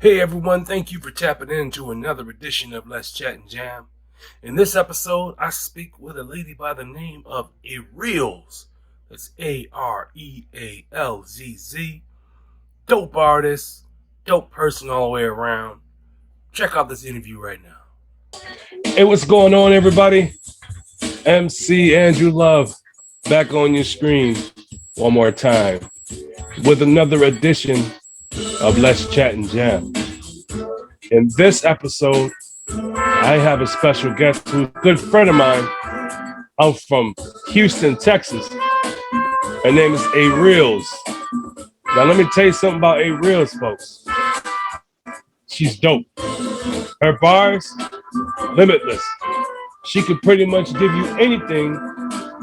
Hey everyone, thank you for tapping into another edition of Let's Chat and Jam. In this episode, I speak with a lady by the name of Arealzz. That's Arealzz. Dope artist, dope person all the way around. Check out this interview right now. Hey, what's going on, everybody? MC Andrew Love back on your screen one more time with another edition of Let's Chat and Jam. In this episode, I have a special guest who's a good friend of mine. I'm from Houston, Texas. Her name is Arealzz. Now, let me tell you something about Arealzz, folks. She's dope. Her bars, limitless. She could pretty much give you anything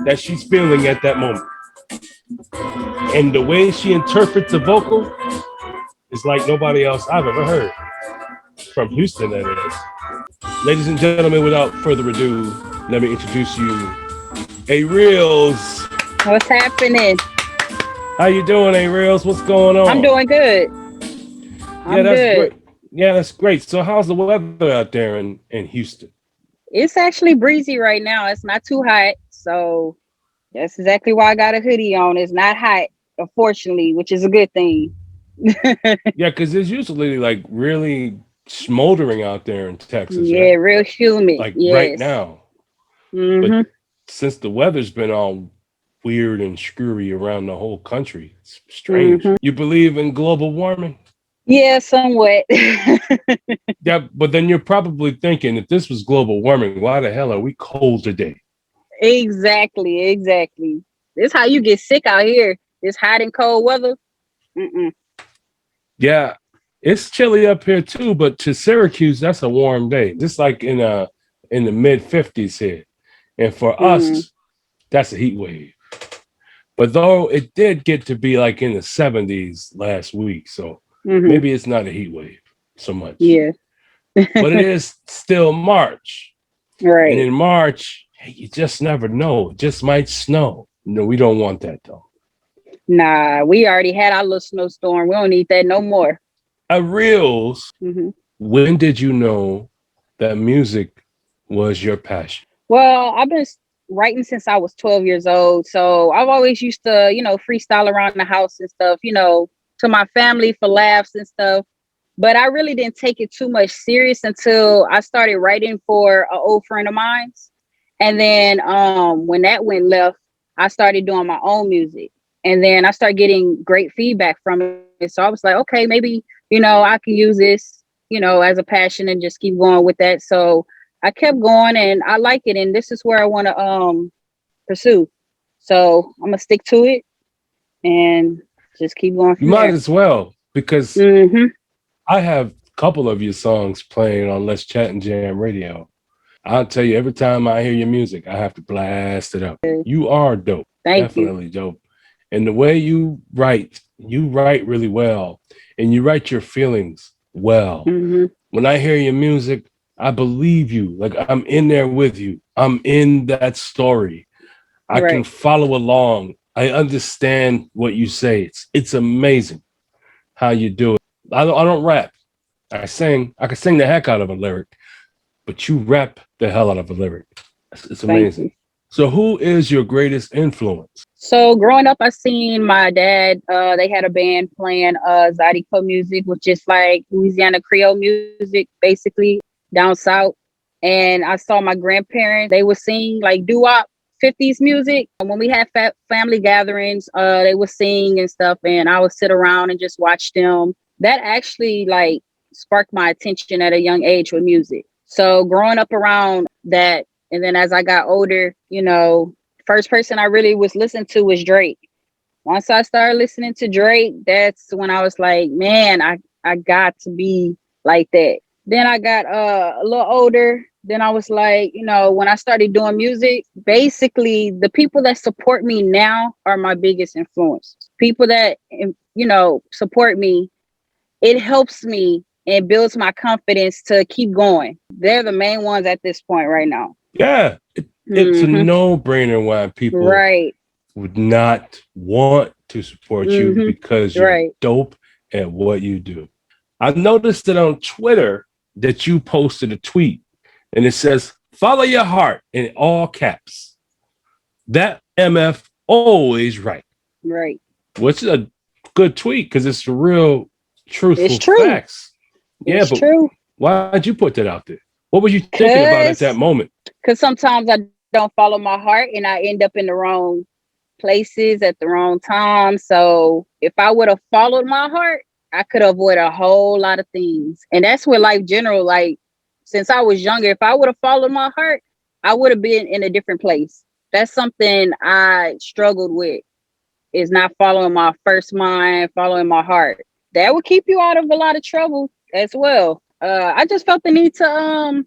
that she's feeling at that moment. And the way she interprets the vocal is like nobody else I've ever heard. From Houston, that is. Ladies and gentlemen, without further ado, let me introduce you, Arealzz. What's happening? How you doing, Arealzz? What's going on? I'm doing good. Yeah, that's great. Yeah, that's great. So how's the weather out there in Houston? It's actually breezy right now. It's not too hot. So that's exactly why I got a hoodie on. It's not hot, unfortunately, which is a good thing. Yeah, because it's usually like really smoldering out there in Texas. Yeah, right? real humid. Like yes. right now. Mm-hmm. But since the weather's been all weird and screwy around the whole country, it's strange. Mm-hmm. You believe in global warming? Yeah, somewhat. Yeah, but then you're probably thinking, if this was global warming, why the hell are we cold today? Exactly. This is how you get sick out here. This hot and cold weather. Mm-mm. Yeah, it's chilly up here too, but to Syracuse, that's a warm day. It's like in the mid 50s here. And for us, that's a heat wave. But though it did get to be like in the 70s last week, so maybe it's not a heat wave so much. Yeah. But it is still March. Right. And in March, hey, you just never know. It just might snow. No, we don't want that though. Nah, we already had our little snowstorm. We don't need that no more. Arealzz, when did you know that music was your passion? Well, I've been writing since I was 12 years old. So I've always used to, freestyle around the house and stuff, to my family for laughs and stuff. But I really didn't take it too much serious until I started writing for an old friend of mine. And then when that went left, I started doing my own music. And then I started getting great feedback from it. So I was like, okay, maybe, I can use this, as a passion and just keep going with that. So I kept going and I like it. And this is where I want to pursue. So I'm going to stick to it and just keep going from You might there. as well, because I have a couple of your songs playing on Let's Chat and Jam radio. I'll tell you, every time I hear your music, I have to blast it up. You are dope. Definitely dope. And the way you write really well. And you write your feelings well. When I hear your music, I believe you. Like, I'm in there with you. I'm in that story. I can follow along. I understand what you say. It's amazing how you do it. I don't rap. I sing. I can sing the heck out of a lyric, but you rap the hell out of a lyric. It's amazing. So who is your greatest influence? So growing up, I seen my dad, they had a band playing Zydeco music, which is like Louisiana Creole music, basically down south. And I saw my grandparents, they would sing like doo-wop 50s music. And when we had family gatherings, they would sing and stuff. And I would sit around and just watch them. That actually like sparked my attention at a young age with music. So growing up around that, and then as I got older, first person I really was listening to was Drake. Once I started listening to Drake, that's when I was like, man, I got to be like that. Then I got a little older. Then I was like, when I started doing music, basically the people that support me now are my biggest influence. People that, support me, it helps me and builds my confidence to keep going. They're the main ones at this point right now. Yeah, it's a no-brainer why people would not want to support you because you're dope at what you do. I noticed that on Twitter that you posted a tweet and it says, follow your heart in all caps. That MF always right. Right. Which is a good tweet because it's the real truthful It's true. facts. Yeah, It's but true. why'd you put that out there? What were you thinking about at that moment? Because sometimes I don't follow my heart and I end up in the wrong places at the wrong time. So if I would have followed my heart, I could avoid a whole lot of things. And that's where life general, like since I was younger, if I would have followed my heart, I would have been in a different place. That's something I struggled with, is not following my first mind, following my heart. That would keep you out of a lot of trouble as well. I just felt the need to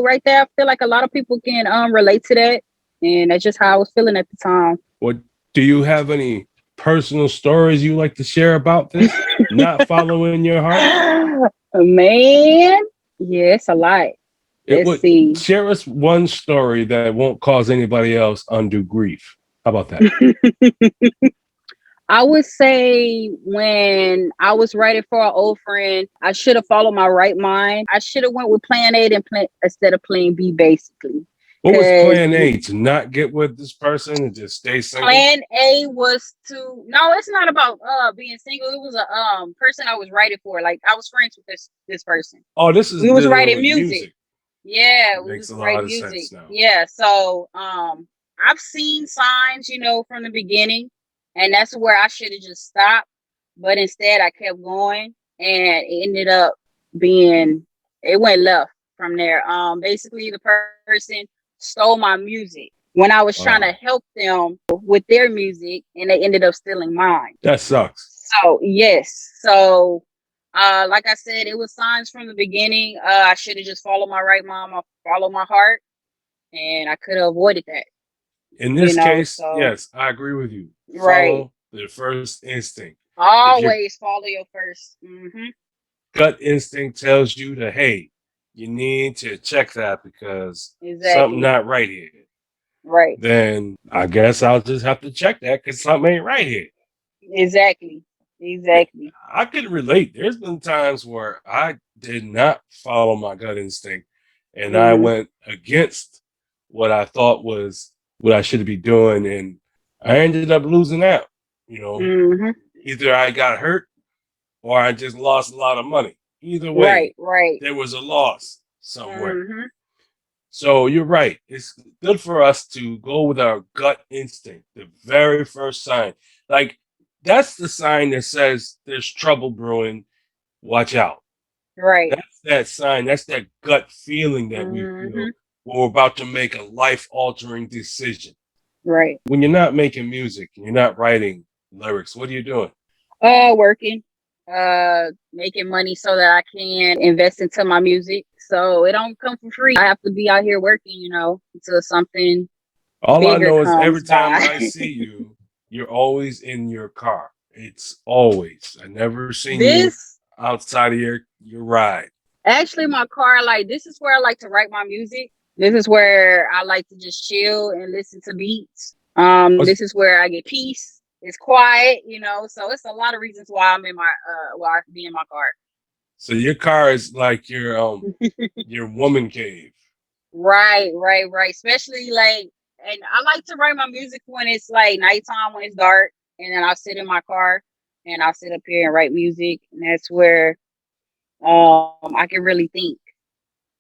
right there, I feel like a lot of people can relate to that. And that's just how I was feeling at the time. What do you have any personal stories you like to share about this? Not following your heart? Man, yeah, it's a lot. Let's see. Share us one story that won't cause anybody else undue grief. How about that? I would say when I was writing for an old friend, I should have followed my right mind. I should have went with plan A instead of plan B, basically. What was plan A? To not get with this person and just stay single? Plan A was no, it's not about being single. It was a person I was writing for. Like I was friends with this person. Oh, we was writing music. Yeah, we was writing music. Sense now. Yeah, so I've seen signs, from the beginning, and that's where I should have just stopped. But instead I kept going, and it ended up it went left from there. Basically the person stole my music when I was trying to help them with their music, and they ended up stealing mine. That sucks. So yes. So like I said, it was signs from the beginning. I should have just followed my right mind, follow my heart, and I could have avoided that. In this case, yes, I agree with you. Right. Follow the first instinct. Always follow your first. Gut instinct tells you that, hey, you need to check that because something not right here. Right. Then I guess I'll just have to check that because something ain't right here. Exactly. I can relate. There's been times where I did not follow my gut instinct and I went against what I thought was what I should be doing, and I ended up losing out. Either I got hurt or I just lost a lot of money. Either way, there was a loss somewhere. So you're right. It's good for us to go with our gut instinct, the very first sign. Like, that's the sign that says there's trouble brewing. Watch out. Right. That's that sign. That's that gut feeling that when we're about to make a life-altering decision. Right. When you're not making music and you're not writing lyrics, what are you doing? Working. Making money so that I can invest into my music. So it don't come for free. I have to be out here working, until something. All I know is every time I see you, you're always in your car. It's always. I never seen you outside of your ride. Actually, my car, this is where I like to write my music. This is where I like to just chill and listen to beats. This is where I get peace. It's quiet, so it's a lot of reasons why I'm in my why I can be in my car. So your car is like your your woman cave. Right. Especially and I like to write my music when it's nighttime, when it's dark, and then I'll sit in my car and I'll sit up here and write music, and that's where I can really think.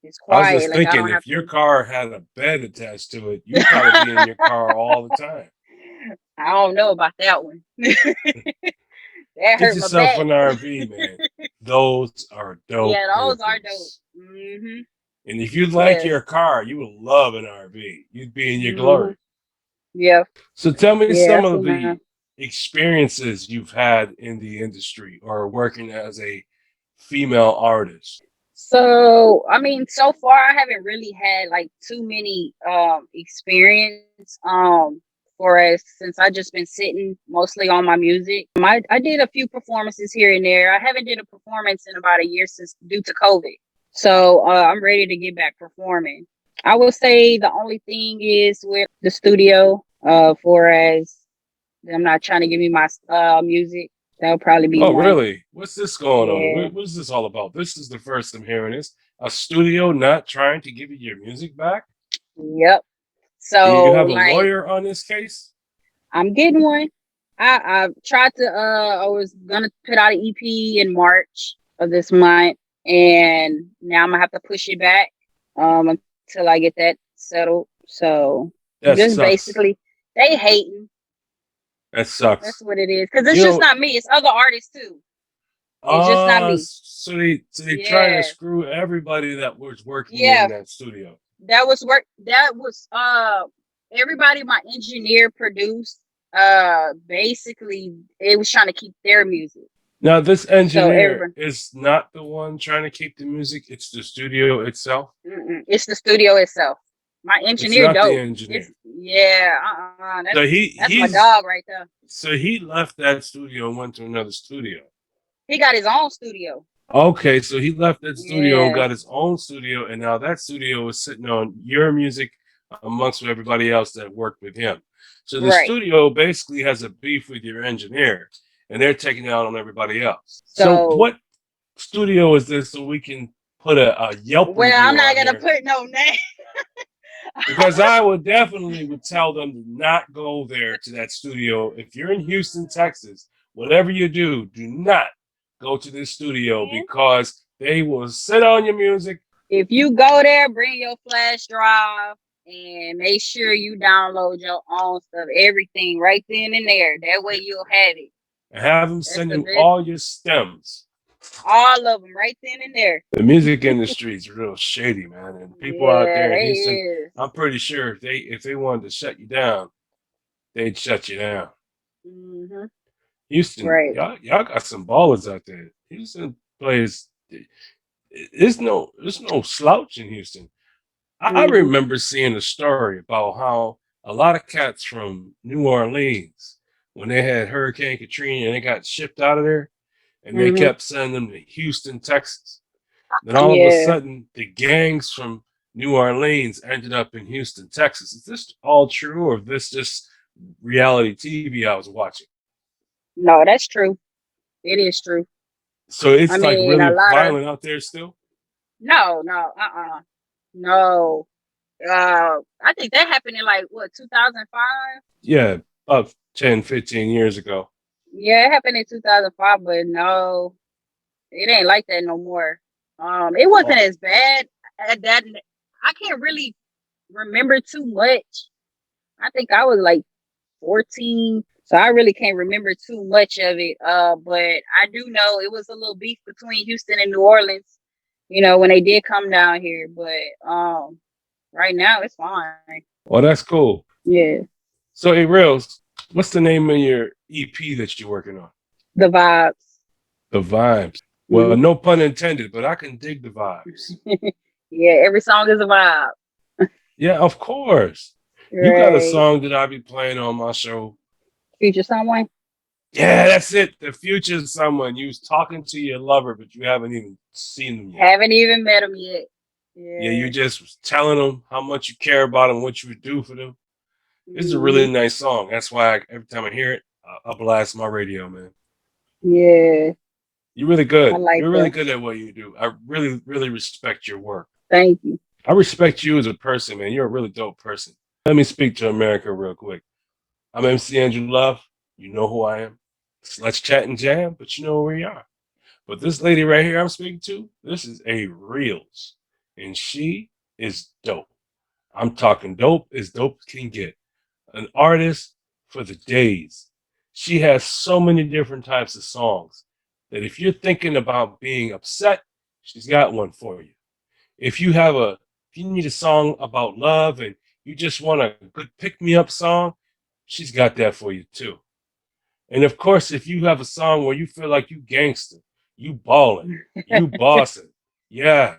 It's quiet. I was just thinking, if your car had a bed attached to it, you'd probably be in your car all the time. I don't know about that one. Get yourself an RV, man. Those are dope. Yeah, those are dope. And if you like your car, you would love an RV. You'd be in your glory. Yeah. So tell me some of the experiences you've had in the industry or working as a female artist. So, I mean, so far I haven't really had too many experience since I just been sitting mostly on my music. I did a few performances here and there. I haven't did a performance in about a year due to COVID. So I'm ready to get back performing. I would say the only thing is with the studio, for as I'm not trying to give me my music. That'll probably be Oh, one. really? What's this going on? Yeah. What is this all about? This is the first I'm hearing this. A studio not trying to give you your music back? Yep. Do you So have a like lawyer on this case? I'm getting one. I tried to I was gonna put out an EP in March of this month, and now I'm gonna have to push it back until I get that settled. So That just sucks. basically they hating. That That's sucks. what it is. Because it's You just know, not me. It's other artists too. It's just not me. so they trying to Yeah. screw everybody that was working in Yeah. that studio. That was work. That was everybody my engineer produced. Basically, it was trying to keep their music. Now, this So engineer everyone, is not the one trying to keep the music. It's the studio itself. it's the studio itself. My It's engineer not the dope. It's engineer. yeah. So That's my dog right there. he left that studio and went to another studio. He got his own studio. Okay, so he left that studio and Yeah. got his own studio, and now that studio is sitting on your music amongst everybody else that worked with him. So the Right. studio basically has a beef with your engineer, and they're taking it out on everybody else. So So what studio is this so we can put a Yelp well, I'm review not on gonna here? put no name. Because I would definitely would tell them to not go there to that studio. If you're in Houston, Texas, whatever you do not go to this studio because they will sit on your music. If you go there, bring your flash drive and make sure you download your own stuff, everything right then and there. That way you'll have it. And have them That's send the you best. all your stems. All of them right then and there. The music industry is real shady, man. And people out Yeah, there in they Houston, is. I'm pretty sure if they wanted to shut you down, they'd shut you down. Mm-hmm. Houston, Right. y'all got some ballers out there. Houston plays. There's no slouch in Houston. I Mm-hmm. remember seeing a story about how a lot of cats from New Orleans, when they had Hurricane Katrina and they got shipped out of there, and they Mm-hmm. kept sending them to Houston, Texas. Then all of a Yeah. sudden, the gangs from New Orleans ended up in Houston, Texas. Is this all true, or is this just reality TV I was watching? No, that's true. It is true. So I it's like mean, a really lot of violent out there still. no. I think that happened in like what 2005. Yeah, about 10, 15 years ago. Yeah, it happened in 2005, but no, it ain't like that no more. It wasn't Oh, as bad at that. I can't really remember too much. I think I was like 14, so I really can't remember too much of it. But I do know it was a little beef between Houston and New Orleans. You know, when they did come down here, but right now it's fine. well, that's cool. Yeah, So, hey, Rails, what's the name of your EP that you're working on? the vibes. The Vibes. Well, Mhm. no pun intended, but I can dig the vibes. Yeah, every song is a vibe. Yeah, of course. You got a Right. song that I'll be playing on my show. Future someone. Yeah, that's it. The future someone. You was talking to your lover, but you haven't even seen them yet. Haven't even met him yet. Yeah, Yeah. you just was telling them how much you care about them, what you would do for them. This is a Hmm. really nice song. That's why every time I hear it, I blast my radio, man. Yeah. You're really I good. like You're really that. good at what you do. I really, really respect your work. Thank you. I respect you as a person, man. You're a really dope person. Let me speak to America real quick. I'm MC Andrew Love. You know who I am. Let's chat and jam, but you know where we are. But this lady right here I'm speaking to, this is Arealzz, and she is dope. I'm talking dope as dope can get. An artist for the days. She has so many different types of songs that if you're thinking about being upset, she's got one for you. If you have a if you need a song about love and you just want a good pick me up song, she's got that for you too. And of course, if you have a song where you feel like you gangster, you balling, you bossing, yeah,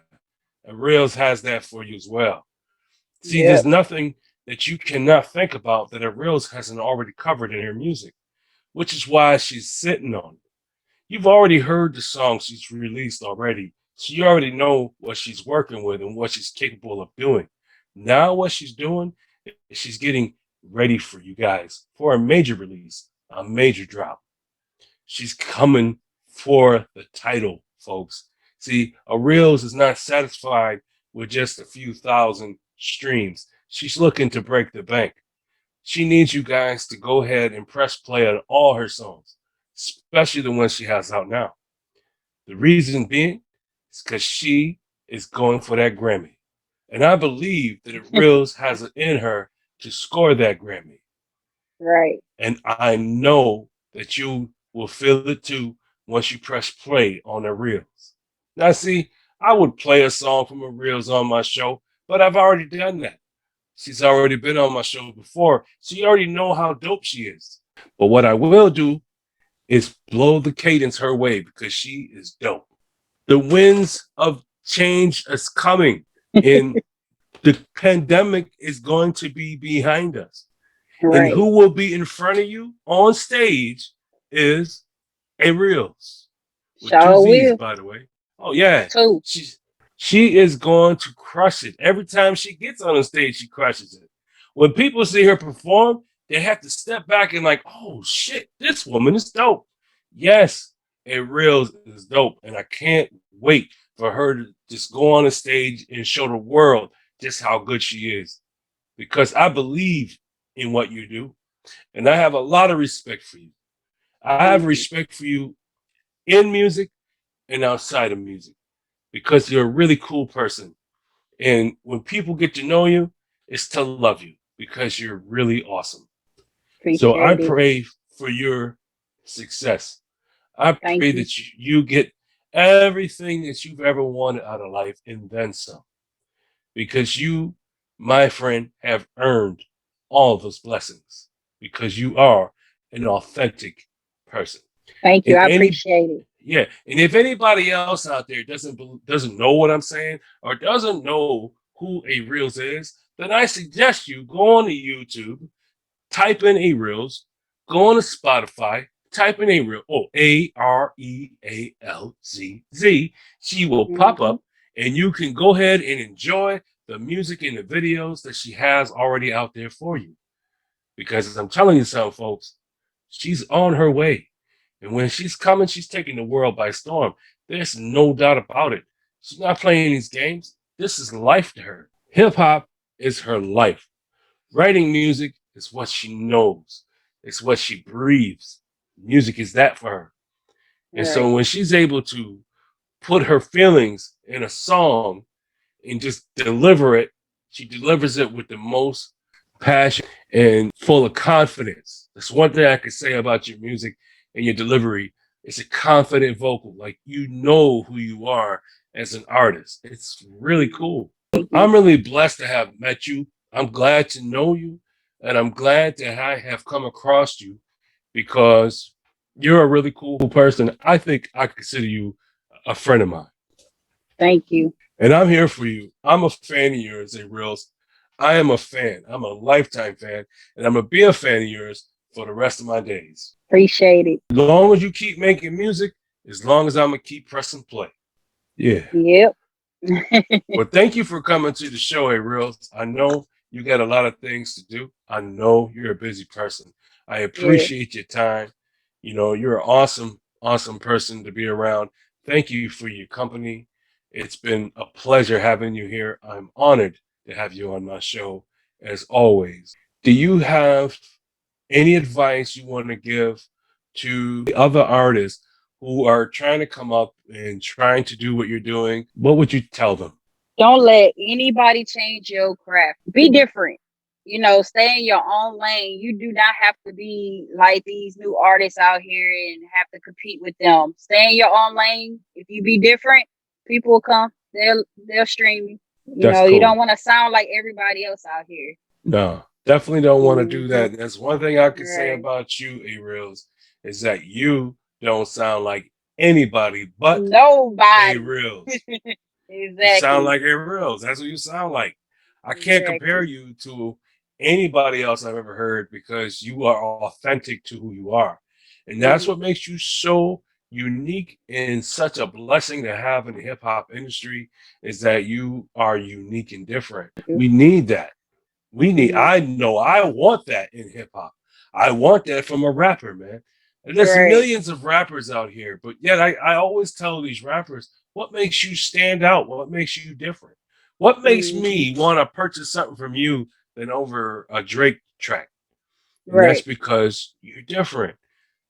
Arealzz has that for you as well. See, there's Yep. nothing that you cannot think about that Arealzz hasn't already covered in her music, which is why she's sitting on it. You've already heard the songs she's released already, so you already know what she's working with and what she's capable of doing. Now, what she's doing is she's getting ready for you guys for a major release, a major drop. She's coming for the title, folks. See, Arealzz is not satisfied with just a few thousand streams. She's looking to break the bank. She needs you guys to go ahead and press play on all her songs, especially the ones she has out now. The reason being is because she is going for that Grammy. And I believe that Arealzz has it in her to score that Grammy. Right. And I know that you will feel it too once you press play on Arealzz. Now, see, I would play a song from Arealzz on my show, but I've already done that. She's already been on my show before, so you already know how dope she is. But what I will do is blow the cadence her way because she is dope. The winds of change is coming, and the pandemic is going to be behind us. And Right. who will be in front of you on stage is Arealzz with two Sure Z's, will. by the way. Oh yeah, Too. she is going to crush it. Every time she gets on the stage, she crushes it. When people see her perform, they have to step back and like, oh shit, this woman is dope. Yes, Arealzz is dope, and I can't wait for her to just go on the stage and show the world just how good she is. Because I believe in what you do, and I have a lot of respect for you. I have Thank you. respect for you in music and outside of music because you're a really cool person. And when people get to know you, it's to love you because you're really awesome. So I Appreciate it. pray for your success. I Thank pray you. that you get everything that you've ever wanted out of life and then some because you, my friend, have earned all those blessings because you are an authentic person. Thank you. And I any appreciate it. yeah, and if anybody else out there doesn't know what I'm saying or doesn't know who Arealzz is, then I suggest you go on to YouTube, type in Arealzz, go on to Spotify, type in Arealzz, Arealzz. She will pop Hmm. up, and you can go ahead and enjoy the music and the videos that she has already out there for you. Because I'm telling you something, folks, she's on her way. And when she's coming, she's taking the world by storm. There's no doubt about it. She's not playing these games. This is life to her. Hip hop is her life. Writing music is what she knows, it's what she breathes. Music is that for her. And Right. so when she's able to put her feelings in a song and just deliver it, she delivers it with the most passion and full of confidence. That's one thing I could say about your music and your delivery. It's a confident vocal, like you know who you are as an artist. It's really cool. Thank you. I'm really blessed to have met you. I'm glad to know you, and I'm glad that I have come across you because you're a really cool person. I think I consider you a friend of mine. Thank you. And I'm here for you. I'm a fan of yours, Arealzz. I am a fan. I'm a lifetime fan, and I'm gonna be a fan of yours for the rest of my days. Appreciate it. As long as you keep making music, as long as I'm gonna keep pressing play. Yeah. Yep. Well, thank you for coming to the show, Arealzz. I know you got a lot of things to do. I know you're a busy person. I Yeah. appreciate your time. You know, you're an awesome, awesome person to be around. Thank you for your company. It's been a pleasure having you here. I'm honored to have you on my show, as always. Do you have any advice you want to give to the other artists who are trying to come up and trying to do what you're doing? What would you tell them? Don't let anybody change your craft. Be different. Stay in your own lane. You do not have to be like these new artists out here and have to compete with them. Stay in your own lane. If you be different, people will come. They'll stream you. That's You don't cool. want to sound like everybody else out here. No, definitely don't want to do Hmm. that. That's one thing I can say Right. about you, Arealzz, is that you don't sound like anybody but Nobody. Arealzz. You sound Exactly. like Arealzz. That's what you sound like. I can't compare Exactly. you to anybody else I've ever heard because you are authentic to who you are. And that's what Hmm. makes you so unique and such a blessing to have in the hip hop industry is that you are unique and different. We need that. Hmm. I know I want that in hip hop. I want that from a rapper, man. And there's Right. millions of rappers out here, but yet I always tell these rappers, what makes you stand out? What makes you different? What makes Mm-hmm. me want to purchase something from you than over a Drake track? And that's Right. because you're different.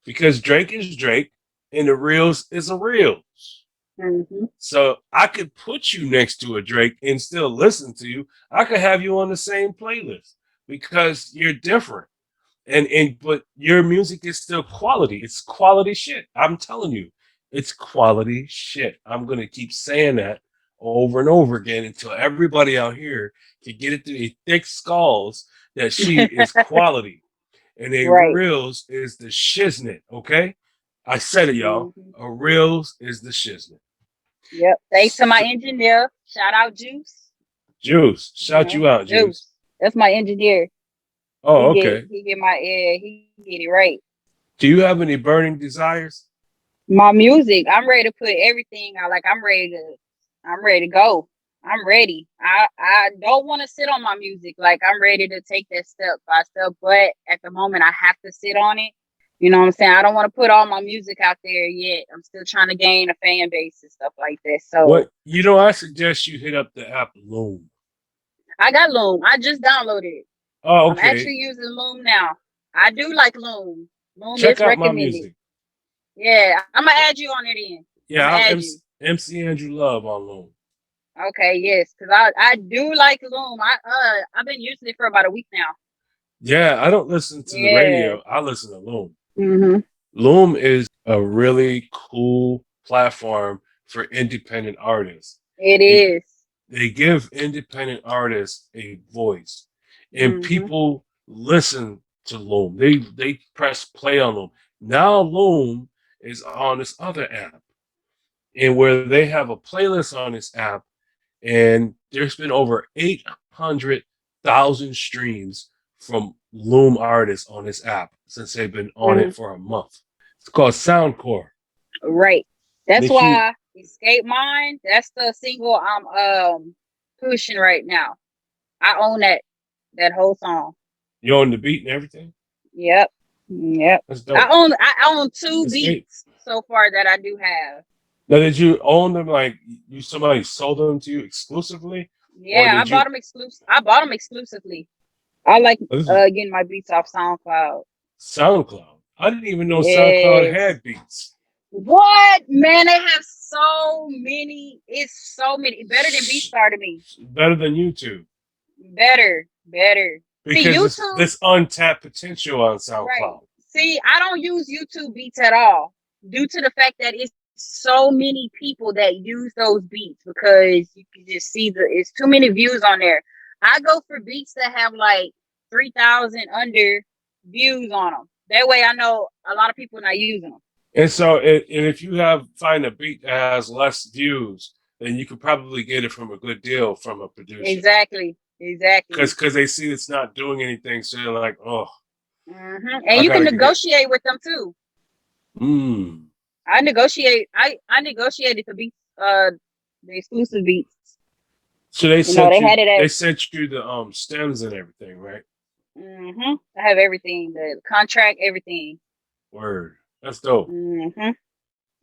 Because Drake is Drake and the Reels is a Reels. Mm-hmm. So I could put you next to a Drake and still listen to you. I could have you on the same playlist because you're different. And but your music is still quality. It's quality shit. I'm telling you, it's quality shit. I'm gonna keep saying that over and over again until everybody out here can get it through their thick skulls that she is quality. And a Right. reels is the shiznit, okay? I said it, y'all. Mm-hmm. A reels is the shiznit. Yep. Thanks to my So, engineer. Shout out Juice. Juice, You shout know, you out, Juice. Juice. That's my engineer. Oh, okay. He get my he get it right. Do you have any burning desires? My music, I'm ready to put everything out. Like I'm ready to go. I'm ready. I don't want to sit on my music. Like I'm ready to take that step by step, but at the moment I have to sit on it. You know what I'm saying? I don't want to put all my music out there yet. I'm still trying to gain a fan base and stuff like that. What So I suggest you hit up the app Loom. I got Loom. I just downloaded it. Oh, I'm okay. actually using Loom now. I do like Loom. Loom Check is out my recommended. music. Yeah, I'm gonna add you on it in. I'm Yeah, gonna I'm add you. MC Andrew Love on Loom. Okay, yes, because I do like Loom. I've been using it for about a week now. Yeah, I don't listen to the Yeah. radio. I listen to Loom. Mhm. Loom is a really cool platform for independent artists. It They is. they give independent artists a voice, and Mhm. people listen to Loom. They press play on Loom. Now Loom is on this other app, and where they have a playlist on this app, and there's been over 800,000 streams from Loom artists on this app since they've been on it Mhm. for a month. It's called Soundcore. Right. That's Make sure why Escape Mine. That's the single I'm pushing right now. I own that whole song. you own the beat and everything. Yep. Yep. That's dope. I own two Escape. beats so far that I do have. Now, did you own them? Like you somebody sold them to you exclusively, or Yeah, did you? I bought them exclusively. I like Oh, this is getting my beats off SoundCloud. SoundCloud. I didn't even know SoundCloud Yes. had beats. What? Man, they have so many. It's so many. Better than BeatStar to me. Better than YouTube Better. Better. See, because YouTube, this untapped potential on right. SoundCloud. See, I don't use YouTube beats at all due to the fact that it's so many people that use those beats because you can just see it's too many views on there. I go for beats that have like 3,000 under views on them. That way I know a lot of people are not using them. And so, and if you have find a beat that has less views, then you could probably get it from a good deal from a producer Exactly. Exactly. because they see it's not doing anything. So they're like, oh, And I you can gotta get. negotiate with them too. Mm. I negotiated the exclusive beats. So they You know, sent they you had it they at sent you the stems and everything, right? I have everything, the contract, everything. Word. That's dope. hmm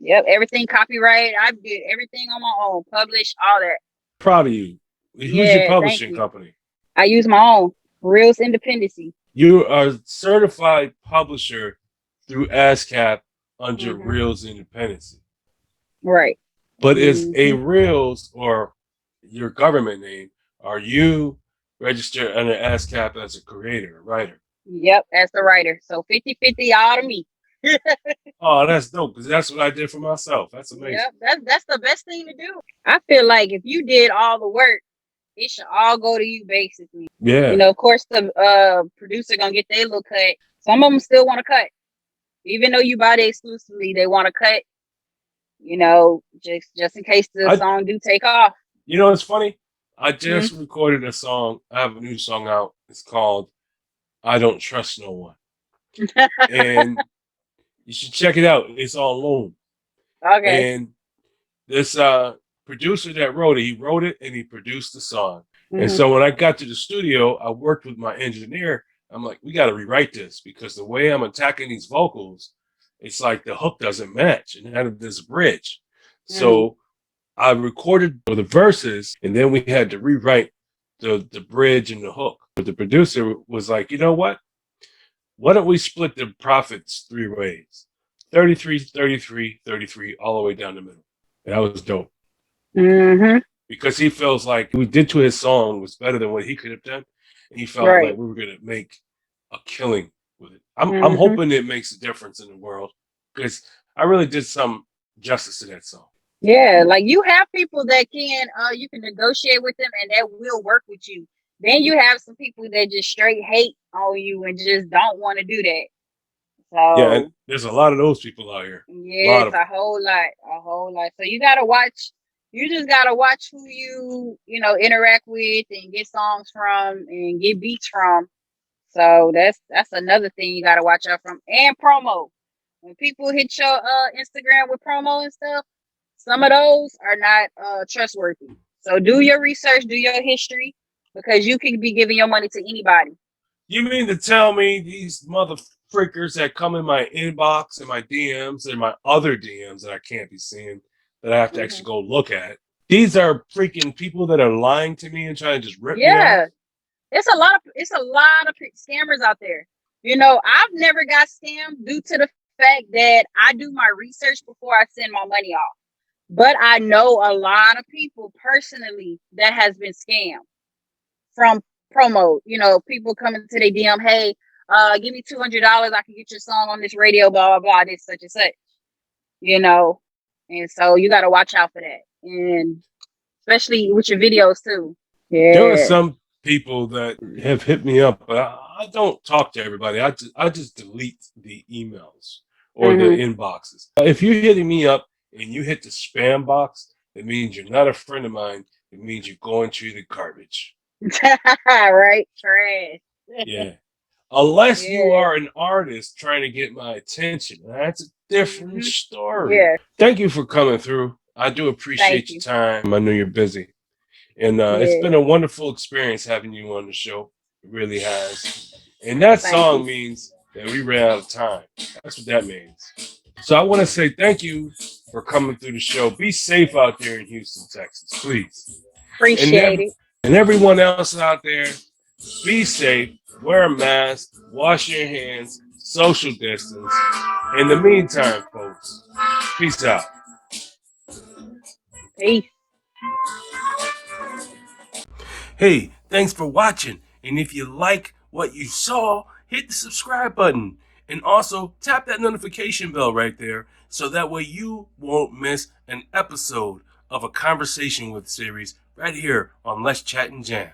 Yep, everything copyright. I did everything on my own, published all that. Proud of you. Who's your Yeah, thank publishing you. company? I use my own Reels Independency. You are a certified publisher through ASCAP under hmm Reels Independence. Right. But is a hmm Reels or your government name, are you registered under ASCAP as a creator, writer? Yep, as the writer. So 50-50 all to me. Oh, that's dope because that's what I did for myself. That's amazing. Yep, that's the best thing to do. I feel like if you did all the work, it should all go to you basically. You Yeah. know, of course the producer gonna get their little cut. Some of them still want to cut. Even though you buy it exclusively, they want to cut, you know, just in case the I song do take off. it's funny? I Hmm just recorded a song. I have a new song out. It's called I Don't Trust No One. And you should check it out. It's on Loom. Okay. And this producer that wrote it, he wrote it and he produced the song. And hmm so when I got to the studio, I worked with my engineer. I'm like, we got to rewrite this because the way I'm attacking these vocals it's like the hook doesn't match, and had this bridge. Mm. So I recorded the verses, and then we had to rewrite the bridge and the hook. But the producer was like, you know what? Why don't we split the profits 3 ways? 33, 33, 33, all the way down the middle. And that was dope. Mm-hmm. Because he feels like we did to his song was better than what he could have done. And he felt Right. like we were going to make a killing with it. I'm hoping it makes a difference in the world, because I really did some justice to that song. Yeah, like you have people that can you can negotiate with them and that will work with you. Then you have some people that just straight hate on you and just don't want to do that. So Yeah, and there's a lot of those people out here. yeah, it's a whole lot. So you gotta watch. You just gotta watch who you know interact with and get songs from and get beats from. So that's another thing you gotta watch out from. And promo. When people hit your Instagram with promo and stuff, some of those are not trustworthy. So do your research, do your history, because you could be giving your money to anybody. You mean to tell me these mother freakers that come in my inbox and my DMs and my other DMs that I can't be seeing, that I have to actually go look at, these are freaking people that are lying to me and trying to just rip me off? It's a lot of scammers out there. You know, I've never got scammed due to the fact that I do my research before I send my money off. But I know a lot of people personally that has been scammed from promo. You know, people coming to their DM, hey, give me $200, I can get your song on this radio, blah blah blah, this such and such. You know, and so you got to watch out for that, and especially with your videos too. Yeah, There are some people that have hit me up, but I don't talk to everybody. I just delete the emails or the inboxes. If you're hitting me up and you hit the spam box, it means you're not a friend of mine. It means you're going to the garbage. Right, trash. Yeah. Unless you are an artist trying to get my attention. That's a different story. Yeah. Thank you for coming through. I do appreciate your time. I know you're busy. And it's been a wonderful experience having you on the show. It really has. And that song means that we ran out of time. That's what that means. So I want to say thank you for coming through the show. Be safe out there in Houston, Texas, please. Appreciate it. And everyone else out there, be safe, wear a mask, wash your hands, social distance. In the meantime, folks, peace out. Peace. Hey, thanks for watching. And if you like what you saw, hit the subscribe button. And also tap that notification bell right there so that way you won't miss an episode of a Conversation with series right here on Let's Chat and Jam.